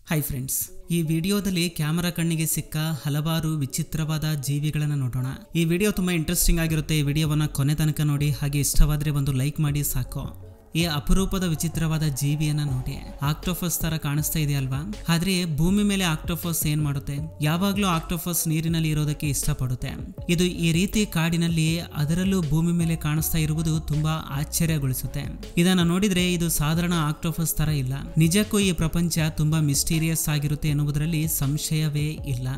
Hi friends, ಈ ವಿಡಿಯೋದಲ್ಲಿ camera ಕಣ್ಣಿಗೆ ಸಿಕ್ಕ ಹಲವಾರು ವಿಚಿತ್ರವಾದ ಜೀವಿಗಳನ್ನು ನೋಡೋಣ. ಈ ವಿಡಿಯೋ ತುಂಬಾ ಇಂಟ್ರೆಸ್ಟಿಂಗ್ ಆಗಿರುತ್ತೆ. ಈ ವಿಡಿಯೋವನ್ನ ಕೊನೆ ತನಕ ನೋಡಿ, ಹಾಗೆ ಇಷ್ಟವಾದ್ರೆ ಒಂದು ಲೈಕ್ ಮಾಡಿ ಸಾಕು. ಈ ಅಪರೂಪದ ವಿಚಿತ್ರವಾದ ಜೀವಿಯನ್ನ ನೋಡಿ, ಆಕ್ಟೋಪಸ್ ತರ ಕಾಣಿಸ್ತಾ ಇದೆ ಅಲ್ವಾ? ಆದ್ರೆ ಭೂಮಿ ಮೇಲೆ ಆಕ್ಟೋಪಸ್ ಏನ್ ಮಾಡುತ್ತೆ? ಯಾವಾಗ್ಲೂ ಆಕ್ಟೋಪಸ್ ನೀರಿನಲ್ಲಿ ಇರೋದಕ್ಕೆ ಇಷ್ಟಪಡುತ್ತೆ. ಇದು ಈ ರೀತಿ ಕಾಡಿನಲ್ಲಿ, ಅದರಲ್ಲೂ ಭೂಮಿ ಮೇಲೆ ಕಾಣಿಸ್ತಾ ಇರುವುದು ತುಂಬಾ ಆಶ್ಚರ್ಯಗೊಳಿಸುತ್ತೆ. ಇದನ್ನ ನೋಡಿದ್ರೆ ಇದು ಸಾಧಾರಣ ಆಕ್ಟೋಪಸ್ ತರ ಇಲ್ಲ. ನಿಜಕ್ಕೂ ಈ ಪ್ರಪಂಚ ತುಂಬಾ ಮಿಸ್ಟೀರಿಯಸ್ ಆಗಿರುತ್ತೆ ಎನ್ನುವುದರಲ್ಲಿ ಸಂಶಯವೇ ಇಲ್ಲ.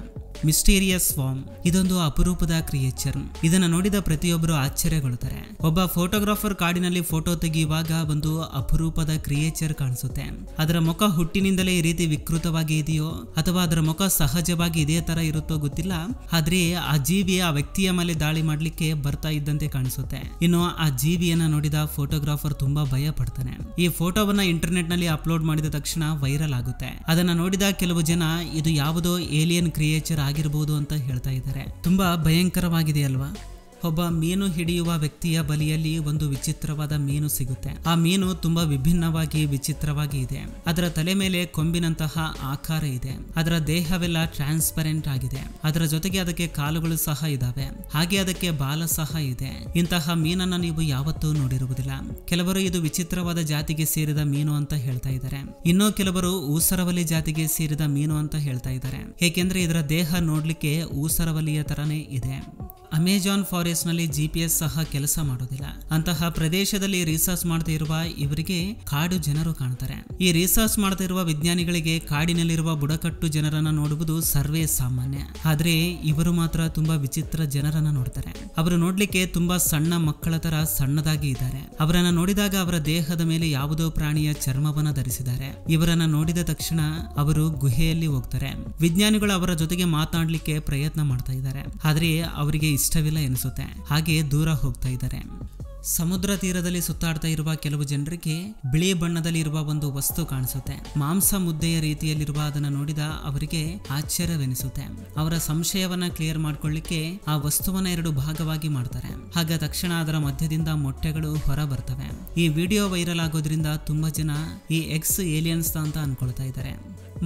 ಮಿಸ್ಟೀರಿಯಸ್ ವಾರ್ಮ್ ಇದೊಂದು ಅಪರೂಪದ ಕ್ರಿಯೇಚರ್. ಇದನ್ನ ನೋಡಿದ ಪ್ರತಿಯೊಬ್ಬರು ಆಶ್ಚರ್ಯಗೊಳ್ಳುತ್ತಾರೆ. ಒಬ್ಬ ಫೋಟೋಗ್ರಾಫರ್ ಕಾಡಿನಲ್ಲಿ ಫೋಟೋ ತೆಗೆಯುವಾಗ ಒಂದು ಅಪರೂಪದ ಕ್ರಿಯೇಚರ್ ಕಾಣಿಸುತ್ತೆ. ಅದರ ಮುಖ ಹುಟ್ಟಿನಿಂದಲೇ ಈ ರೀತಿ ವಿಕೃತವಾಗಿ ಇದೆಯೋ ಅಥವಾ ಅದರ ಮುಖ ಸಹಜವಾಗಿ ಇದೇ ತರ ಇರುತ್ತೋ ಗೊತ್ತಿಲ್ಲ. ಆದ್ರೆ ಆ ಜೀವಿ ಆ ವ್ಯಕ್ತಿಯ ಮೇಲೆ ದಾಳಿ ಮಾಡ್ಲಿಕ್ಕೆ ಬರ್ತಾ ಇದ್ದಂತೆ ಕಾಣಿಸುತ್ತೆ. ಇನ್ನು ಆ ಜೀವಿಯನ್ನ ನೋಡಿದ ಫೋಟೋಗ್ರಾಫರ್ ತುಂಬಾ ಭಯ ಪಡ್ತಾನೆ. ಈ ಫೋಟೋವನ್ನ ಇಂಟರ್ನೆಟ್ ನಲ್ಲಿ ಅಪ್ಲೋಡ್ ಮಾಡಿದ ತಕ್ಷಣ ವೈರಲ್ ಆಗುತ್ತೆ. ಅದನ್ನ ನೋಡಿದ ಕೆಲವು ಜನ ಇದು ಯಾವುದೋ ಏಲಿಯನ್ ಕ್ರಿಯೇಚರ್ ಆಗಿರಬಹುದು ಅಂತ ಹೇಳ್ತಾ ಇದ್ದಾರೆ. ತುಂಬಾ ಭಯಂಕರವಾಗಿದೆ ಅಲ್ವಾ? ಒಬ್ಬ ಮೀನು ಹಿಡಿಯುವ ವ್ಯಕ್ತಿಯ ಬಲಿಯಲ್ಲಿ ಒಂದು ವಿಚಿತ್ರವಾದ ಮೀನು ಸಿಗುತ್ತೆ. ಆ ಮೀನು ತುಂಬಾ ವಿಭಿನ್ನವಾಗಿ ವಿಚಿತ್ರವಾಗಿ ಇದೆ. ಅದರ ತಲೆ ಮೇಲೆ ಕೊಂಬಿನಂತಹ ಆಕಾರ ಇದೆ. ಅದರ ದೇಹವೆಲ್ಲ ಟ್ರಾನ್ಸ್ಪರೆಂಟ್ ಆಗಿದೆ. ಅದರ ಜೊತೆಗೆ ಅದಕ್ಕೆ ಕಾಲುಗಳು ಸಹ ಇದಾವೆ, ಹಾಗೆ ಅದಕ್ಕೆ ಬಾಲ ಸಹ ಇದೆ. ಇಂತಹ ಮೀನನ್ನ ನೀವು ಯಾವತ್ತೂ ನೋಡಿರುವುದಿಲ್ಲ. ಕೆಲವರು ಇದು ವಿಚಿತ್ರವಾದ ಜಾತಿಗೆ ಸೇರಿದ ಮೀನು ಅಂತ ಹೇಳ್ತಾ ಇದ್ದಾರೆ. ಇನ್ನೂ ಕೆಲವರು ಊಸರವಲಿ ಜಾತಿಗೆ ಸೇರಿದ ಮೀನು ಅಂತ ಹೇಳ್ತಾ ಇದ್ದಾರೆ. ಏಕೆಂದ್ರೆ ಇದರ ದೇಹ ನೋಡ್ಲಿಕ್ಕೆ ಊಸರವಲಿಯ ತರನೇ ಇದೆ. ಅಮೆಜಾನ್ ಫಾರೆಸ್ಟ್ ನಲ್ಲಿ GPS ಸಹ ಕೆಲಸ ಮಾಡೋದಿಲ್ಲ. ಅಂತಹ ಪ್ರದೇಶದಲ್ಲಿ ರಿಸರ್ಚ್ ಮಾಡ್ತಾ ಇರುವ ಇವರಿಗೆ ಕಾಡು ಜನರು ಕಾಣ್ತಾರೆ. ಈ ರಿಸರ್ಚ್ ಮಾಡ್ತಾ ಇರುವ ವಿಜ್ಞಾನಿಗಳಿಗೆ ಕಾಡಿನಲ್ಲಿರುವ ಬುಡಕಟ್ಟು ಜನರನ್ನ ನೋಡುವುದು ಸರ್ವೇ ಸಾಮಾನ್ಯ. ಆದ್ರೆ ಇವರು ಮಾತ್ರ ತುಂಬಾ ವಿಚಿತ್ರ ಜನರನ್ನ ನೋಡ್ತಾರೆ. ಅವರು ನೋಡ್ಲಿಕ್ಕೆ ತುಂಬಾ ಸಣ್ಣ ಮಕ್ಕಳ ತರ ಸಣ್ಣದಾಗಿ ಇದ್ದಾರೆ. ಅವರನ್ನ ನೋಡಿದಾಗ ಅವರ ದೇಹದ ಮೇಲೆ ಯಾವುದೋ ಪ್ರಾಣಿಯ ಚರ್ಮವನ್ನ ಧರಿಸಿದ್ದಾರೆ. ಇವರನ್ನ ನೋಡಿದ ತಕ್ಷಣ ಅವರು ಗುಹೆಯಲ್ಲಿ ಹೋಗ್ತಾರೆ. ವಿಜ್ಞಾನಿಗಳು ಅವರ ಜೊತೆಗೆ ಮಾತನಾಡ್ಲಿಕ್ಕೆ ಪ್ರಯತ್ನ ಮಾಡ್ತಾ ಇದ್ದಾರೆ. ಆದ್ರೆ ಅವರಿಗೆ ಇಷ್ಟವಿಲ್ಲ ಎನಿಸುತ್ತೆ. ಹಾಗೆ ದೂರ ಹೋಗ್ತಾ ಇದ್ದಾರೆ. ಸಮುದ್ರ ತೀರದಲ್ಲಿ ಸುತ್ತಾಡ್ತಾ ಇರುವ ಕೆಲವು ಜನರಿಗೆ ಬಿಳಿ ಬಣ್ಣದಲ್ಲಿ ಇರುವ ಒಂದು ವಸ್ತು ಕಾಣಿಸುತ್ತೆ. ಮಾಂಸ ಮುದ್ದೆಯ ರೀತಿಯಲ್ಲಿರುವ ಅದನ್ನ ನೋಡಿದ ಅವರಿಗೆ ಆಶ್ಚರ್ಯವೆನಿಸುತ್ತೆ. ಅವರ ಸಂಶಯವನ್ನ ಕ್ಲಿಯರ್ ಮಾಡ್ಕೊಳ್ಳಿಕ್ಕೆ ಆ ವಸ್ತುವನ್ನ 2 ಭಾಗವಾಗಿ ಮಾಡ್ತಾರೆ. ಹಾಗ ತಕ್ಷಣ ಅದರ ಮಧ್ಯದಿಂದ ಮೊಟ್ಟೆಗಳು ಹೊರ ಬರ್ತವೆ. ಈ ವಿಡಿಯೋ ವೈರಲ್ ಆಗೋದ್ರಿಂದ ತುಂಬಾ ಜನ ಈ ಎಕ್ಸ್ ಏಲಿಯನ್ಸ್ ಅಂತ ಅನ್ಕೊಳ್ತಾ ಇದ್ದಾರೆ.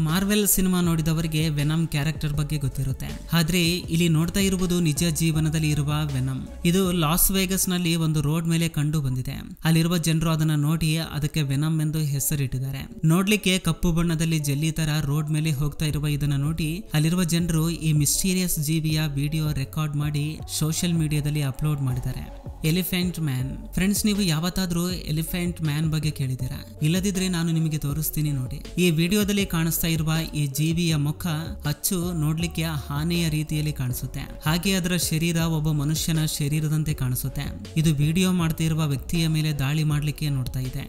ಮಾರ್ವೆಲ್ ಸಿನಿಮಾ ನೋಡಿದವರಿಗೆ ವೆನಮ್ ಕ್ಯಾರೆಕ್ಟರ್ ಬಗ್ಗೆ ಗೊತ್ತಿರುತ್ತೆ. ಆದ್ರೆ ಇಲ್ಲಿ ನೋಡ್ತಾ ಇರುವುದು ನಿಜ ಜೀವನದಲ್ಲಿ ಇರುವ ವೆನಮ್. ಇದು ಲಾಸ್ ವೇಗಸ್ ನಲ್ಲಿ ಒಂದು ರೋಡ್ ಮೇಲೆ ಕಂಡು ಬಂದಿದೆ. ಅಲ್ಲಿರುವ ಜನರು ಅದನ್ನ ನೋಡಿ ಅದಕ್ಕೆ ವೆನಮ್ ಎಂದು ಹೆಸರಿಟ್ಟಿದ್ದಾರೆ. ನೋಡ್ಲಿಕ್ಕೆ ಕಪ್ಪು ಬಣ್ಣದಲ್ಲಿ ಜೆಲ್ಲಿ ತರ ರೋಡ್ ಮೇಲೆ ಹೋಗ್ತಾ ಇರುವ ಇದನ್ನ ನೋಡಿ ಅಲ್ಲಿರುವ ಜನರು ಈ ಮಿಸ್ಟೀರಿಯಸ್ ಜೀವಿಯ ವಿಡಿಯೋ ರೆಕಾರ್ಡ್ ಮಾಡಿ ಸೋಷಿಯಲ್ ಮೀಡಿಯಾದಲ್ಲಿ ಅಪ್ಲೋಡ್ ಮಾಡಿದ್ದಾರೆ. Elephant man. ಫ್ರೆಂಡ್ಸ್, ನೀವು ಯಾವತ್ತಾದ್ರೂ ಎಲಿಫೆಂಟ್ ಮ್ಯಾನ್ ಬಗ್ಗೆ ಕೇಳಿದ್ದೀರಾ? ಇಲ್ಲದಿದ್ರೆ ನಾನು ನಿಮಗೆ ತೋರಿಸ್ತೀನಿ ನೋಡಿ. ಈ ವಿಡಿಯೋದಲ್ಲಿ ಕಾಣಿಸ್ತಾ ಇರುವ ಈ ಜೀವಿಯ ಮುಖ ಅಚ್ಚು ನೋಡ್ಲಿಕ್ಕೆ ಆನೆಯ ರೀತಿಯಲ್ಲಿ ಕಾಣಿಸುತ್ತೆ. ಹಾಗೆ ಅದರ ಶರೀರ ಒಬ್ಬ ಮನುಷ್ಯನ ಶರೀರದಂತೆ ಕಾಣಿಸುತ್ತೆ. ಇದು ವಿಡಿಯೋ ಮಾಡ್ತಿರುವ ವ್ಯಕ್ತಿಯ ಮೇಲೆ ದಾಳಿ ಮಾಡ್ಲಿಕ್ಕೆ ನೋಡ್ತಾ ಇದೆ.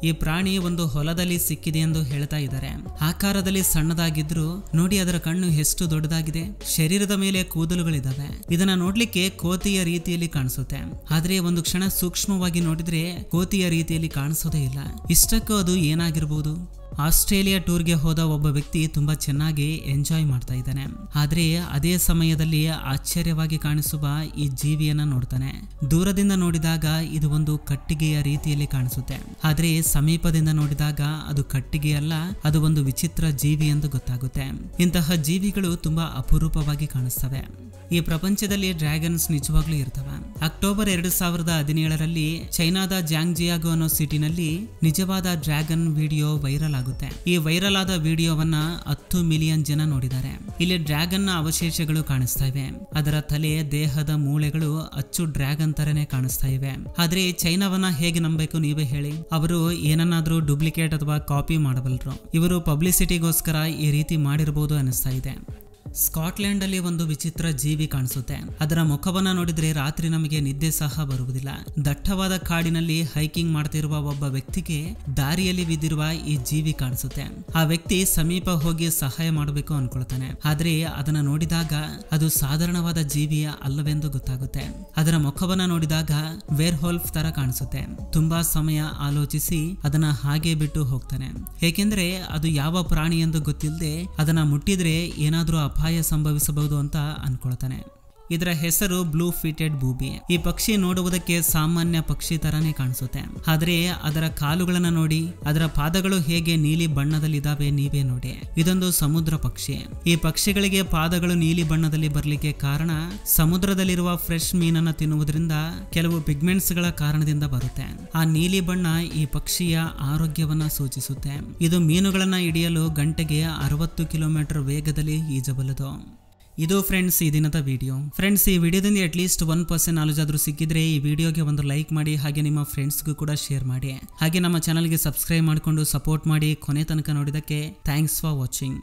ಈ ಪ್ರಾಣಿ ಒಂದು ಹೊಲದಲ್ಲಿ ಸಿಕ್ಕಿದೆ ಎಂದು ಹೇಳ್ತಾ ಇದ್ದಾರೆ. ಆಕಾರದಲ್ಲಿ ಸಣ್ಣದಾಗಿದ್ರು ನೋಡಿ ಅದರ ಕಣ್ಣು ಎಷ್ಟು ದೊಡ್ಡದಾಗಿದೆ. ಶರೀರದ ಮೇಲೆ ಕೂದಲುಗಳಿದಾವೆ. ಇದನ್ನ ನೋಡ್ಲಿಕ್ಕೆ ಕೋತಿಯ ರೀತಿಯಲ್ಲಿ ಕಾಣಿಸುತ್ತೆ. ಆದ್ರೆ ಒಂದು ಕ್ಷಣ ಸೂಕ್ಷ್ಮವಾಗಿ ನೋಡಿದ್ರೆ ಕೋತಿಯ ರೀತಿಯಲ್ಲಿ ಕಾಣಿಸೋದೇ ಇಲ್ಲ. ಇಷ್ಟಕ್ಕೂ ಅದು ಏನಾಗಿರ್ಬೋದು? ಆಸ್ಟ್ರೇಲಿಯಾ ಟೂರ್ಗೆ ಹೋದ ಒಬ್ಬ ವ್ಯಕ್ತಿ ತುಂಬಾ ಚೆನ್ನಾಗಿ ಎಂಜಾಯ್ ಮಾಡ್ತಾ ಇದ್ದಾನೆ. ಆದ್ರೆ ಅದೇ ಸಮಯದಲ್ಲಿ ಆಶ್ಚರ್ಯವಾಗಿ ಕಾಣಿಸುವ ಈ ಜೀವಿಯನ್ನ ನೋಡ್ತಾನೆ. ದೂರದಿಂದ ನೋಡಿದಾಗ ಇದು ಒಂದು ಕಟ್ಟಿಗೆಯ ರೀತಿಯಲ್ಲಿ ಕಾಣಿಸುತ್ತೆ. ಆದ್ರೆ ಸಮೀಪದಿಂದ ನೋಡಿದಾಗ ಅದು ಕಟ್ಟಿಗೆ ಅಲ್ಲ, ಅದು ಒಂದು ವಿಚಿತ್ರ ಜೀವಿ ಎಂದು ಗೊತ್ತಾಗುತ್ತೆ. ಇಂತಹ ಜೀವಿಗಳು ತುಂಬಾ ಅಪರೂಪವಾಗಿ ಕಾಣಿಸ್ತವೆ. ಈ ಪ್ರಪಂಚದಲ್ಲಿ ಡ್ರ್ಯಾಗನ್ಸ್ ನಿಜವಾಗ್ಲೂ ಇರ್ತವೆ. ಅಕ್ಟೋಬರ್ 2017ರಲ್ಲಿ ಚೈನಾದ ಜಾಂಗ್ಜಿಯಾಗೋ ಅನ್ನೋ ಸಿಟಿನಲ್ಲಿ ನಿಜವಾದ ಡ್ರ್ಯಾಗನ್ ವಿಡಿಯೋ ವೈರಲ್ ಆಗುತ್ತೆ. ಈ ವೈರಲ್ ಆದ ವಿಡಿಯೋವನ್ನ 10 ಮಿಲಿಯನ್ ಜನ ನೋಡಿದ್ದಾರೆ. ಇಲ್ಲಿ ಡ್ರ್ಯಾಗನ್ ನ ಅವಶೇಷಗಳು ಕಾಣಿಸ್ತಾ ಇವೆ. ಅದರ ತಲೆ, ದೇಹದ ಮೂಳೆಗಳು ಅಚ್ಚು ಡ್ರ್ಯಾಗನ್ ತರನೇ ಕಾಣಿಸ್ತಾ ಇವೆ. ಆದ್ರೆ ಚೈನಾವನ್ನ ಹೇಗೆ ನಂಬಬೇಕು ನೀವೇ ಹೇಳಿ? ಅವರು ಏನನ್ನಾದ್ರೂ ಡೂಪ್ಲಿಕೇಟ್ ಅಥವಾ ಕಾಪಿ ಮಾಡಬಲ್ಲರು. ಇವರು ಪಬ್ಲಿಸಿಟಿಗೋಸ್ಕರ ಈ ರೀತಿ ಮಾಡಿರಬಹುದು ಅನಿಸ್ತಾ ಇದೆ. ಸ್ಕಾಟ್ಲೆಂಡ್ ಅಲ್ಲಿ ಒಂದು ವಿಚಿತ್ರ ಜೀವಿ ಕಾಣಿಸುತ್ತೆ. ಅದರ ಮುಖವನ್ನ ನೋಡಿದ್ರೆ ರಾತ್ರಿ ನಮಗೆ ನಿದ್ದೆ ಸಹ ಬರುವುದಿಲ್ಲ. ದಟ್ಟವಾದ ಕಾಡಿನಲ್ಲಿ ಹೈಕಿಂಗ್ ಮಾಡ್ತಿರುವ ಒಬ್ಬ ವ್ಯಕ್ತಿಗೆ ದಾರಿಯಲ್ಲಿ ಬಿದ್ದಿರುವ ಈ ಜೀವಿ ಕಾಣಿಸುತ್ತೆ. ಆ ವ್ಯಕ್ತಿ ಸಮೀಪ ಹೋಗಿ ಸಹಾಯ ಮಾಡಬೇಕು ಅನ್ಕೊಳ್ತಾನೆ. ಆದ್ರೆ ಅದನ್ನ ನೋಡಿದಾಗ ಅದು ಸಾಧಾರಣವಾದ ಜೀವಿಯ ಅಲ್ಲವೆಂದು ಗೊತ್ತಾಗುತ್ತೆ. ಅದರ ಮುಖವನ್ನ ನೋಡಿದಾಗ ವೇರ್ಹೋಲ್ಫ್ ತರ ಕಾಣಿಸುತ್ತೆ. ತುಂಬಾ ಸಮಯ ಆಲೋಚಿಸಿ ಅದನ್ನ ಹಾಗೆ ಬಿಟ್ಟು ಹೋಗ್ತಾನೆ. ಏಕೆಂದ್ರೆ ಅದು ಯಾವ ಪ್ರಾಣಿ ಎಂದು ಗೊತ್ತಿಲ್ಲದೆ ಅದನ್ನ ಮುಟ್ಟಿದ್ರೆ ಏನಾದ್ರೂ ಅಪಾಯ ಸಂಭವಿಸಬಹುದು ಅಂತ ಅನ್ಕೊಳ್ತಾನೆ. ಇದರ ಹೆಸರು ಬ್ಲೂ ಫೀಟೆಡ್ ಬೂಬಿ. ಈ ಪಕ್ಷಿ ನೋಡುವುದಕ್ಕೆ ಸಾಮಾನ್ಯ ಪಕ್ಷಿ ತರಾನೇ ಕಾಣಿಸುತ್ತೆ, ಆದ್ರೆ ಅದರ ಕಾಲುಗಳನ್ನ ನೋಡಿ, ಅದರ ಪಾದಗಳು ಹೇಗೆ ನೀಲಿ ಬಣ್ಣದಲ್ಲಿದ್ದಾವೆ ನೀವೇ ನೋಡಿ. ಇದೊಂದು ಸಮುದ್ರ ಪಕ್ಷಿ. ಈ ಪಕ್ಷಿಗಳಿಗೆ ಪಾದಗಳು ನೀಲಿ ಬಣ್ಣದಲ್ಲಿ ಬರ್ಲಿಕ್ಕೆ ಕಾರಣ ಸಮುದ್ರದಲ್ಲಿರುವ ಫ್ರೆಶ್ ಮೀನನ್ನ ತಿನ್ನುವುದರಿಂದ ಕೆಲವು ಪಿಗ್ಮೆಂಟ್ಸ್ ಗಳ ಕಾರಣದಿಂದ ಬರುತ್ತೆ. ಆ ನೀಲಿ ಬಣ್ಣ ಈ ಪಕ್ಷಿಯ ಆರೋಗ್ಯವನ್ನ ಸೂಚಿಸುತ್ತೆ. ಇದು ಮೀನುಗಳನ್ನ ಹಿಡಿಯಲು ಗಂಟೆಗೆ 60 ಕಿಲೋಮೀಟರ್ ವೇಗದಲ್ಲಿ ಈಜಬಲ್ಲದು. ಇದು ಫ್ರೆಂಡ್ಸ್ ಈ ದಿನದ ವಿಡಿಯೋ. ಫ್ರೆಂಡ್ಸ್, ಈ ವಿಡಿಯೋದಿಂದ ಅಟ್ಲೀಸ್ಟ್ 1% ನಾಲೆಜ್ ಆದ್ರೂ ಸಿಕ್ಕಿದ್ರೆ ಈ ವಿಡಿಯೋಗೆ ಒಂದು ಲೈಕ್ ಮಾಡಿ, ಹಾಗೆ ನಿಮ್ಮ ಫ್ರೆಂಡ್ಸ್ಗೂ ಕೂಡ ಶೇರ್ ಮಾಡಿ, ಹಾಗೆ ನಮ್ಮ ಚಾನಲ್ಗೆ ಸಬ್ಸ್ಕ್ರೈಬ್ ಮಾಡಿಕೊಂಡು ಸಪೋರ್ಟ್ ಮಾಡಿ. ಕೊನೆ ತನಕ ನೋಡಿದಕ್ಕೆ ಥ್ಯಾಂಕ್ಸ್ ಫಾರ್ ವಾಚಿಂಗ್.